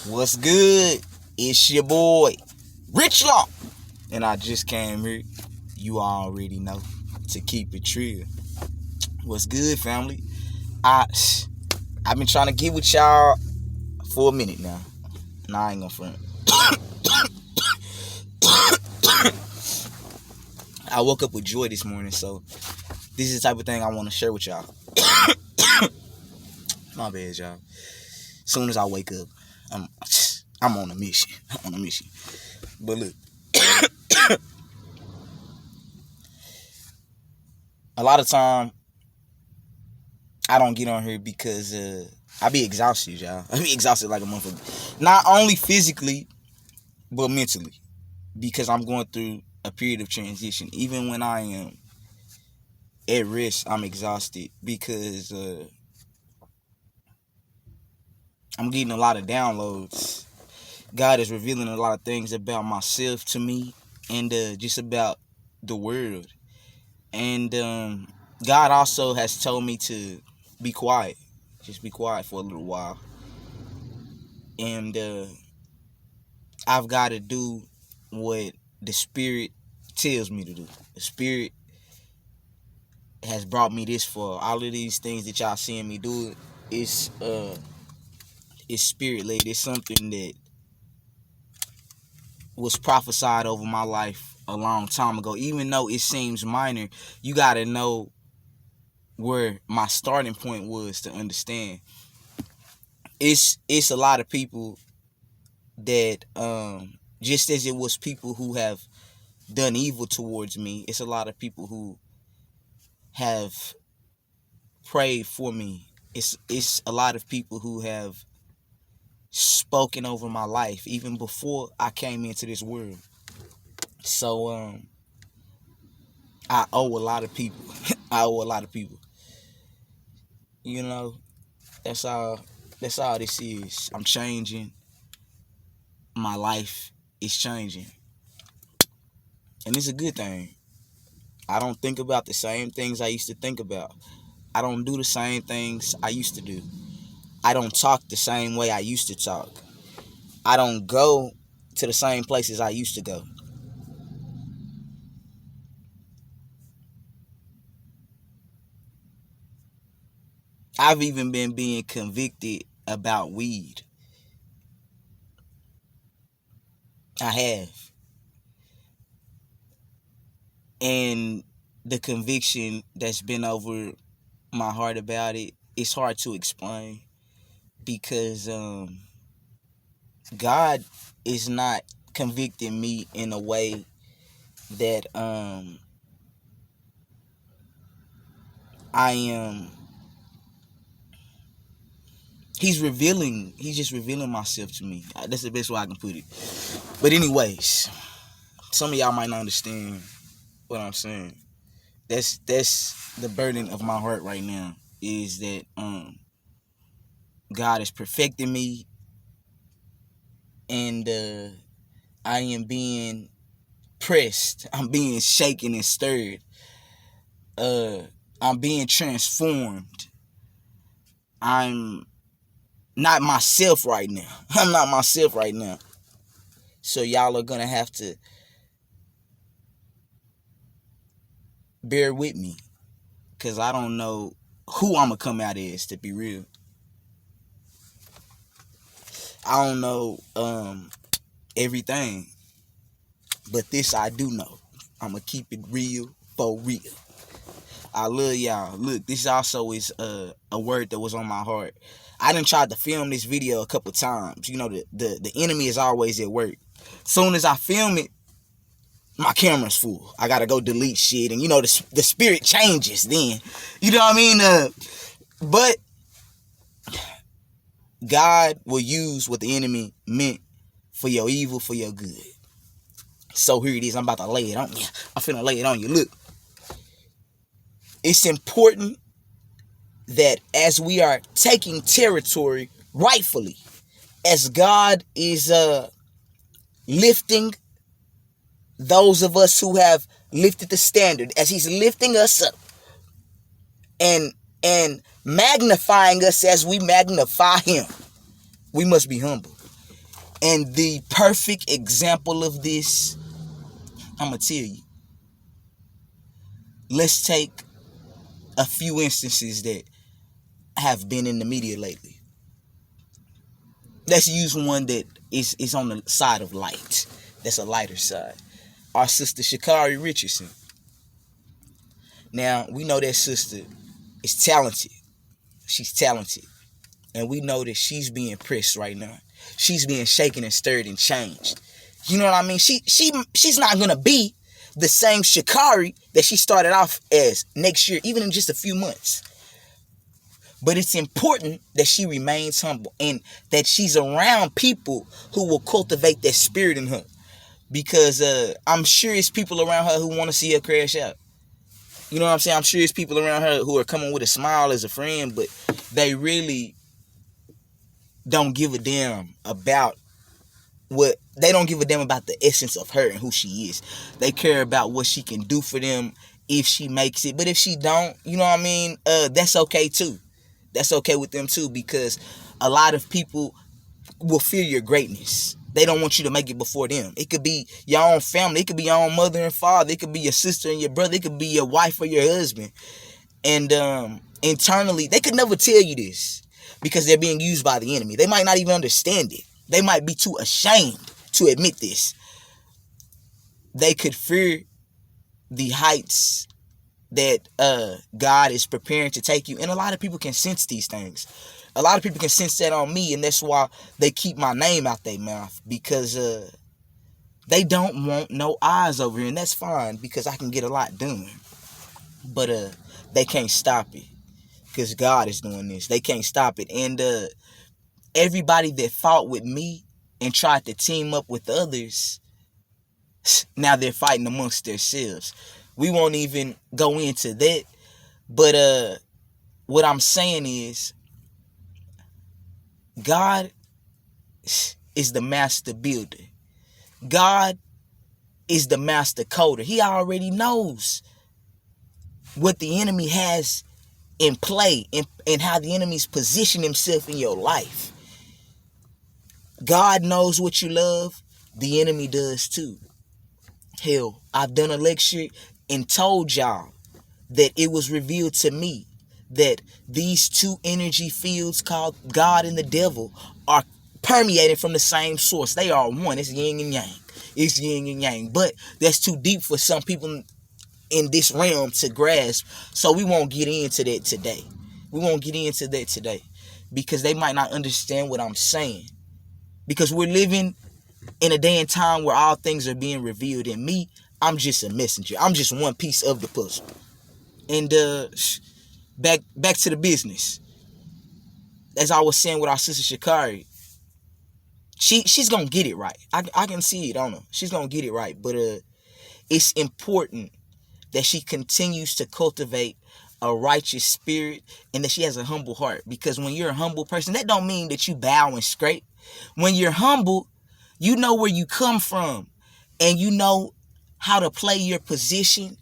What's good? It's your boy, Rich Law. And I just came here, you already know, to keep it real. What's good, family? I've been trying to get with y'all for a minute now. Nah, I ain't gonna front. I woke up with joy this morning, so this is the type of thing I want to share with y'all. My bad, y'all. As soon as I wake up, I'm on a mission. But look, a lot of time I don't get on here because I be exhausted, y'all. I be exhausted like a motherfucker. Not only physically, but mentally, because I'm going through a period of transition. Even when I am at rest, I'm exhausted because I'm getting a lot of downloads. God is revealing a lot of things about myself to me and just about the world. And God also has told me to be quiet. Just be quiet for a little while. And I've got to do what the Spirit tells me to do. The Spirit has brought me this far. All of these things that y'all seeing me do, it's Spirit-led. It's something that was prophesied over my life a long time ago. Even though it seems minor, you got to know where my starting point was to understand. It's a lot of people that just as it was people who have done evil towards me, it's a lot of people who have prayed for me. It's a lot of people who have spoken over my life even before I came into this world. So I owe a lot of people. You know, that's all this is. I'm changing. My life is changing. And it's a good thing. I don't think about the same things I used to think about. I don't do the same things I used to do. I don't talk the same way I used to talk. I don't go to the same places I used to go. I've even been being convicted about weed. I have. And the conviction that's been over my heart about it, it's hard to explain because God is not convicting me in a way that I am. He's just revealing myself to me. That's the best way I can put it. But anyways, some of y'all might not understand what I'm saying. That's the burden of my heart right now, is that God is perfecting me, and I am being pressed. I'm being shaken and stirred. I'm being transformed. I'm not myself right now. I'm not myself right now. So y'all are gonna have to bear with me, because I don't know who I'm gonna come out as, to be real. I don't know everything, but this I do know. I'm gonna keep it real for real. I love y'all. Look, this also is a word that was on my heart. I done tried to film this video a couple times. You know, the enemy is always at work. Soon as I film it, my camera's full. I gotta go delete shit, and you know the spirit changes then. You know what I mean? But God will use what the enemy meant for your evil, for your good. So here it is. I'm about to lay it on you. I'm finna lay it on you. Look, it's important that as we are taking territory rightfully, as God is lifting those of us who have lifted the standard, as he's lifting us up and magnifying us as we magnify him, we must be humble. And the perfect example of this, I'm going to tell you. Let's take a few instances that have been in the media lately. Let's use one that is on the side of light. That's a lighter side. Our sister Sha'carri Richardson. Now, we know that sister is talented. She's talented. And we know that she's being pressed right now. She's being shaken and stirred and changed. You know what I mean? She's not going to be the same Sha'carri that she started off as next year, even in just a few months. But it's important that she remains humble and that she's around people who will cultivate that spirit in her. Because I'm sure it's people around her who want to see her crash out. You know what I'm saying? I'm sure it's people around her who are coming with a smile as a friend, but they really don't give a damn about they don't give a damn about the essence of her and who she is. They care about what she can do for them if she makes it. But if she don't, you know what I mean? That's okay too. That's okay with them too, because a lot of people will fear your greatness. They don't want you to make it before them. It could be your own family. It could be your own mother and father. It could be your sister and your brother. It could be your wife or your husband. And internally, they could never tell you this because they're being used by the enemy. They might not even understand it. They might be too ashamed to admit this. They could fear the heights that God is preparing to take you. And a lot of people can sense these things. A lot of people can sense that on me, and that's why they keep my name out their mouth, because they don't want no eyes over here, and that's fine because I can get a lot done. But they can't stop it because God is doing this. They can't stop it. And everybody that fought with me and tried to team up with others, now they're fighting amongst themselves. We won't even go into that. But what I'm saying is, God is the master builder. God is the master coder. He already knows what the enemy has in play and how the enemy's positioned himself in your life. God knows what you love. The enemy does too. Hell, I've done a lecture and told y'all that it was revealed to me that these two energy fields called God and the devil are permeating from the same source. They are one. It's yin and yang. It's yin and yang. But that's too deep for some people in this realm to grasp. So we won't get into that today. We won't get into that today because they might not understand what I'm saying. Because we're living in a day and time where all things are being revealed. And me, I'm just a messenger. I'm just one piece of the puzzle. And back to the business. As I was saying with our sister Sha'carri, she's gonna get it right. I can see it on her. She's gonna get it right. But it's important that she continues to cultivate a righteous spirit and that she has a humble heart. Because when you're a humble person, that don't mean that you bow and scrape. When you're humble, you know where you come from and you know how to play your position.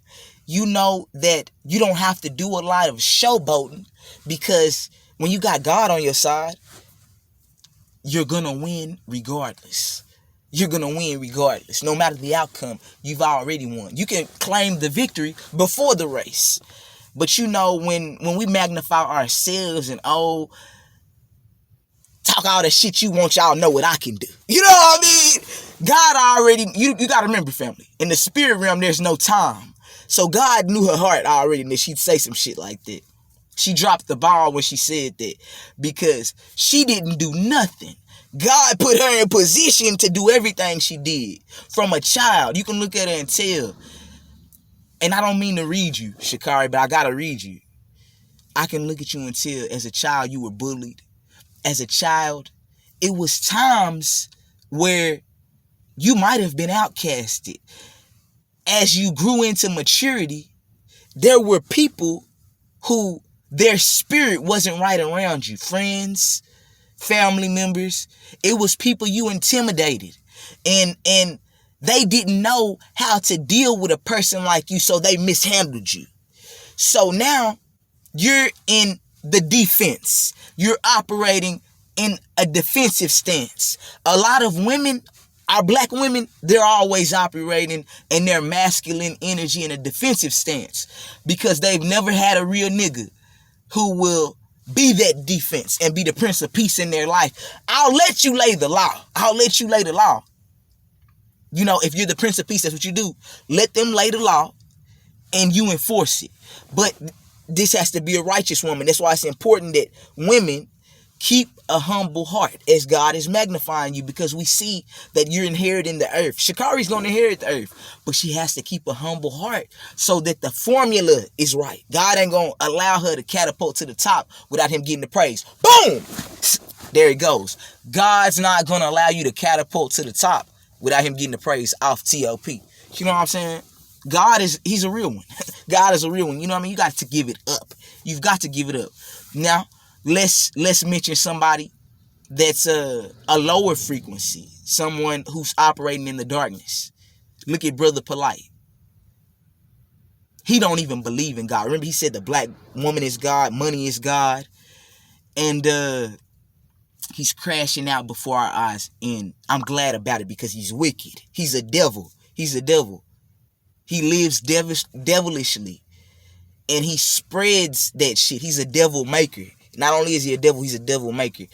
You know that you don't have to do a lot of showboating, because when you got God on your side, you're going to win regardless. You're going to win regardless. No matter the outcome, you've already won. You can claim the victory before the race. But you know, when we magnify ourselves and talk all the shit you want, y'all know what I can do. You know what I mean? God already, you got to remember, family, in the spirit realm, there's no time. So God knew her heart already that she'd say some shit like that. She dropped the ball when she said that because she didn't do nothing. God put her in position to do everything she did. From a child, you can look at her and tell. And I don't mean to read you, Sha'carri, but I got to read you. I can look at you and tell as a child you were bullied. As a child, it was times where you might have been outcasted. As you grew into maturity, there were people who their spirit wasn't right around you. Friends, family members. It was people you intimidated. And they didn't know how to deal with a person like you, so they mishandled you. So now you're in the defense. You're operating in a defensive stance. A lot of women, our black women, they're always operating in their masculine energy in a defensive stance because they've never had a real nigga who will be that defense and be the Prince of Peace in their life. I'll let you lay the law. I'll let you lay the law. You know, if you're the Prince of Peace, that's what you do. Let them lay the law and you enforce it. But this has to be a righteous woman. That's why it's important that women keep a humble heart as God is magnifying you, because we see that you're inheriting the earth. Sha'Carri's going to inherit the earth, but she has to keep a humble heart so that the formula is right. God ain't going to allow her to catapult to the top without him getting the praise. Boom! There it goes. God's not going to allow you to catapult to the top without him getting the praise off TOP. You know what I'm saying? He's a real one. God is a real one. You know what I mean? You got to give it up. You've got to give it up. Now, let's mention somebody that's a lower frequency, someone who's operating in the darkness. Look at Brother Polight. He don't even believe in God. Remember, he said the black woman is God, money is God, and he's crashing out before our eyes. And I'm glad about it because he's wicked. He's a devil. He's a devil. He lives devilishly, and he spreads that shit. He's a devil maker. Not only is he a devil, he's a devil maker.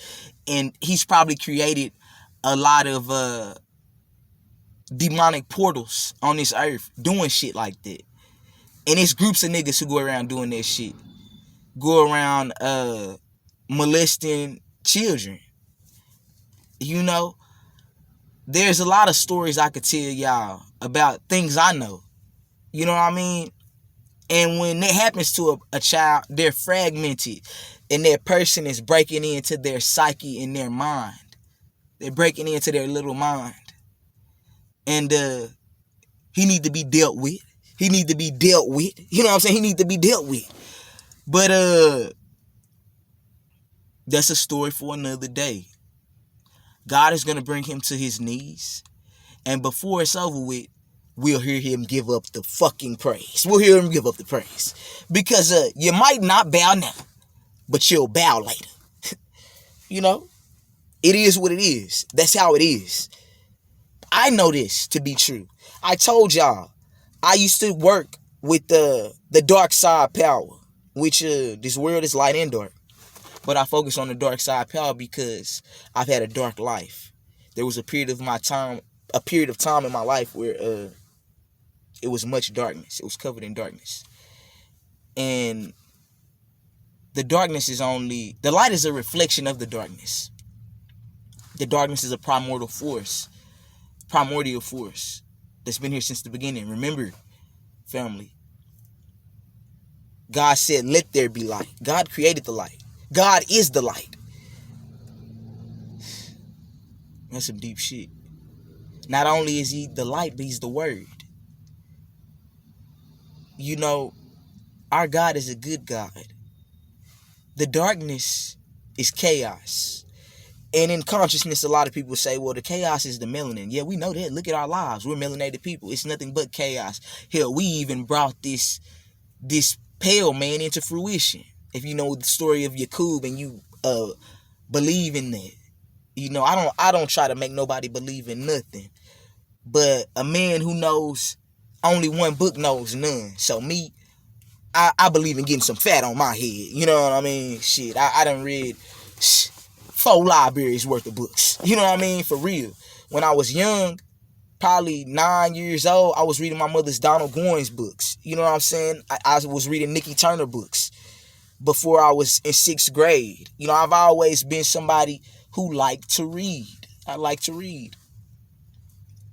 And he's probably created a lot of demonic portals on this earth doing shit like that. And it's groups of niggas who go around doing that shit. Go around molesting children. You know, there's a lot of stories I could tell y'all about things I know. You know what I mean? And when that happens to a child, they're fragmented. And that person is breaking into their psyche and their mind. They're breaking into their little mind. And he need to be dealt with. He need to be dealt with. You know what I'm saying? He need to be dealt with. But that's a story for another day. God is going to bring him to his knees. And before it's over with, we'll hear him give up the fucking praise. We'll hear him give up the praise. Because you might not bow now, but you'll bow later. You know? It is what it is. That's how it is. I know this to be true. I told y'all, I used to work with the dark side power, which this world is light and dark. But I focus on the dark side power because I've had a dark life. There was a period of time in my life where it was much darkness. It was covered in darkness. And the darkness is the light is a reflection of the darkness. The darkness is a primordial force that's been here since the beginning. Remember, family, God said, let there be light. God created the light. God is the light. That's some deep shit. Not only is he the light, but he's the word. You know, our God is a good God. The darkness is chaos. And in consciousness, a lot of people say, well, the chaos is the melanin. Yeah, we know that. Look at our lives. We're melanated people. It's nothing but chaos. Hell, we even brought this pale man into fruition. If you know the story of Yakub and you believe in that. You know, I don't try to make nobody believe in nothing. But a man who knows only one book knows none. So me, I believe in getting some fat on my head. You know what I mean? Shit, I done read 4 libraries worth of books. You know what I mean? For real. When I was young, probably 9 years old, I was reading my mother's Donald Goines books. You know what I'm saying? I was reading Nikki Turner books before I was in 6th grade. You know, I've always been somebody who liked to read. I like to read.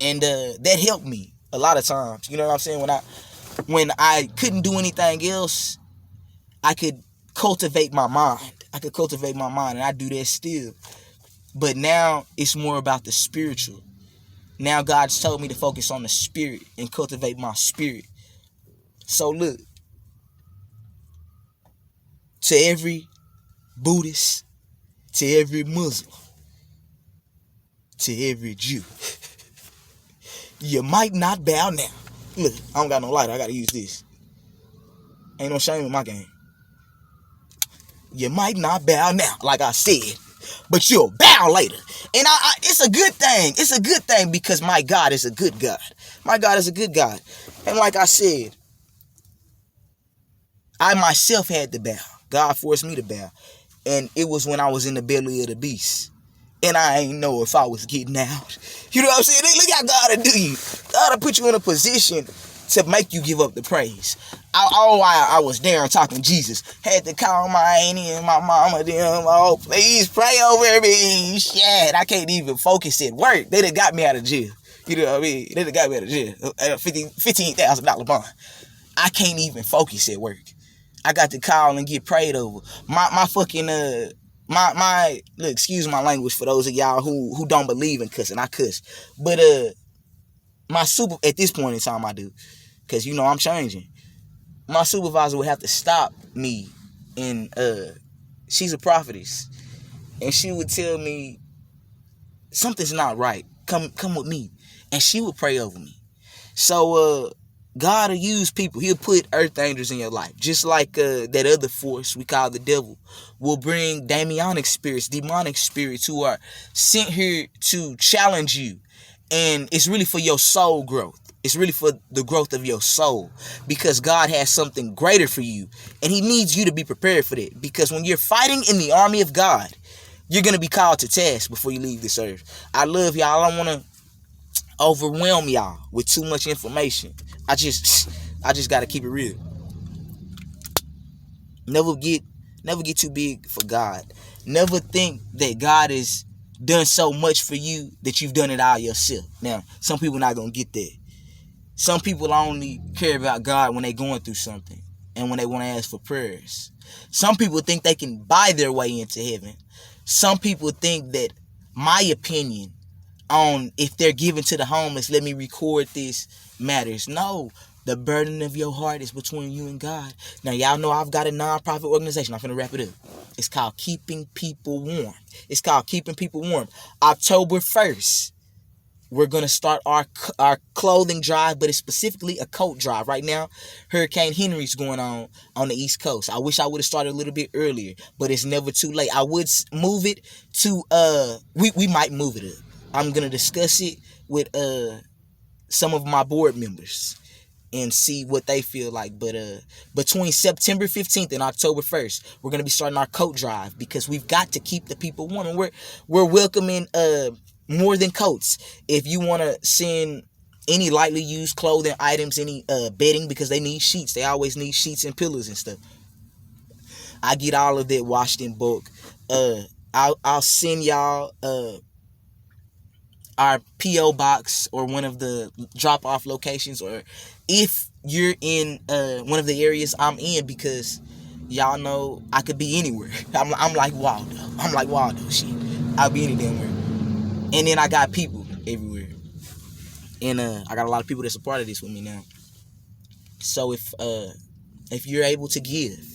And that helped me a lot of times. You know what I'm saying? When I couldn't do anything else, I could cultivate my mind. And I do that still. But now it's more about the spiritual. Now God's told me to focus on the spirit and cultivate my spirit. So look, to every Buddhist, to every Muslim, to every Jew, you might not bow now. Look, I don't got no lighter. I got to use this. Ain't no shame in my game. You might not bow now, like I said, but you'll bow later. And it's a good thing. It's a good thing because my God is a good God. My God is a good God. And like I said, I myself had to bow. God forced me to bow. And it was when I was in the belly of the beast. And I ain't know if I was getting out. You know what I'm saying? Look how God will do you. God will put you in a position to make you give up the praise. I was there and talking Jesus. Had to call my auntie and my mama. Them, oh, please pray over me. Shit, I can't even focus at work. They done got me out of jail. You know what I mean? They done got me out of jail. $15,000 bond. I can't even focus at work. I got to call and get prayed over. My fucking look, excuse my language for those of y'all who don't believe in cussing. I cuss. But my super at this point in time I do. Cause you know I'm changing. My supervisor would have to stop me, and she's a prophetess. And she would tell me something's not right. Come with me. And she would pray over me. So God will use people. He'll put earth angels in your life. Just like that other force we call the devil will bring demonic spirits who are sent here to challenge you. And it's really for your soul growth. It's really for the growth of your soul. Because God has something greater for you. And he needs you to be prepared for that. Because when you're fighting in the army of God, you're going to be called to task before you leave this earth. I love y'all. I don't want to overwhelm y'all with too much information. I just got to keep it real. Never get too big for God. Never think that God has done so much for you that you've done it all yourself. Now, some people not going to get that. Some people only care about God when they're going through something and when they want to ask for prayers. Some people think they can buy their way into heaven. Some people think that my opinion on if they're giving to the homeless, let me record this, matters. No, the burden of your heart is between you and God. Now, y'all know I've got a non-profit organization. I'm finna wrap it up. It's called Keeping People Warm. It's called Keeping People Warm. October 1st, we're going to start our clothing drive, but it's specifically a coat drive. Right now, Hurricane Henry's going on the East Coast. I wish I would have started a little bit earlier, but it's never too late. I would move it to, we might move it up. I'm going to discuss it with some of my board members and see what they feel like. But between September 15th and October 1st, we're going to be starting our coat drive because we've got to keep the people warm. And we're welcoming more than coats. If you want to send any lightly used clothing items, any bedding, because they need sheets. They always need sheets and pillows and stuff. I get all of that washed in bulk. I'll send y'all our P.O. box or one of the drop-off locations, or if you're in one of the areas I'm in, because y'all know I could be anywhere. I'm like Waldo. I'm like Waldo. Shit, I'll be any damn where. And then I got people everywhere. And I got a lot of people that's a part of this with me now. So if you're able to give,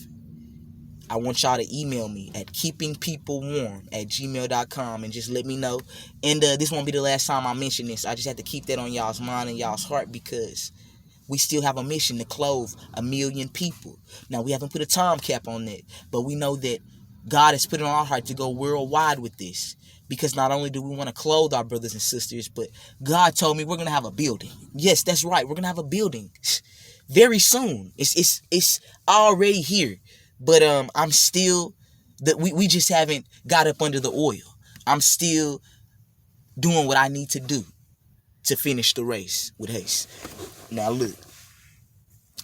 I want y'all to email me at keepingpeoplewarm@gmail.com and just let me know. And this won't be the last time I mention this. I just have to keep that on y'all's mind and y'all's heart because we still have a mission to clothe 1 million people. Now, we haven't put a time cap on that, but we know that God has put it on our heart to go worldwide with this. Because not only do we want to clothe our brothers and sisters, but God told me we're going to have a building. Yes, that's right. We're going to have a building very soon. It's already here. But I'm still, we just haven't got up under the oil. I'm still doing what I need to do to finish the race with haste. Now look,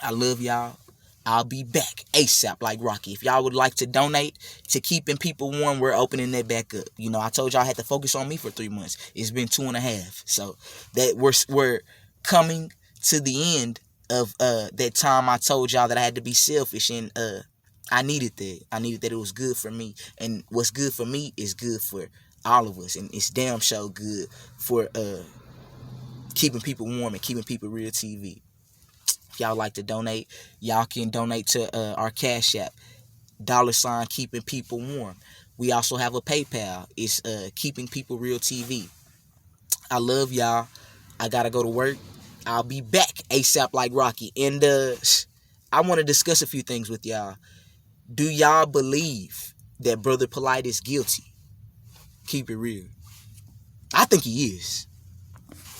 I love y'all. I'll be back ASAP like Rocky. If y'all would like to donate to Keeping People Warm, we're opening that back up. You know, I told y'all I had to focus on me for 3 months. It's been 2.5. So that we're coming to the end of that time I told y'all that I had to be selfish, and I needed that. I needed that. It was good for me. And what's good for me is good for all of us. And it's damn sure good for Keeping People Warm and Keeping People Real TV. If y'all like to donate, y'all can donate to our Cash App, $ Keeping People Warm. We also have a PayPal. It's Keeping People Real TV. I love y'all. I gotta go to work. I'll be back ASAP like Rocky. And I want to discuss a few things with y'all. Do y'all believe that Brother Polight is guilty? Keep it real. I think he is.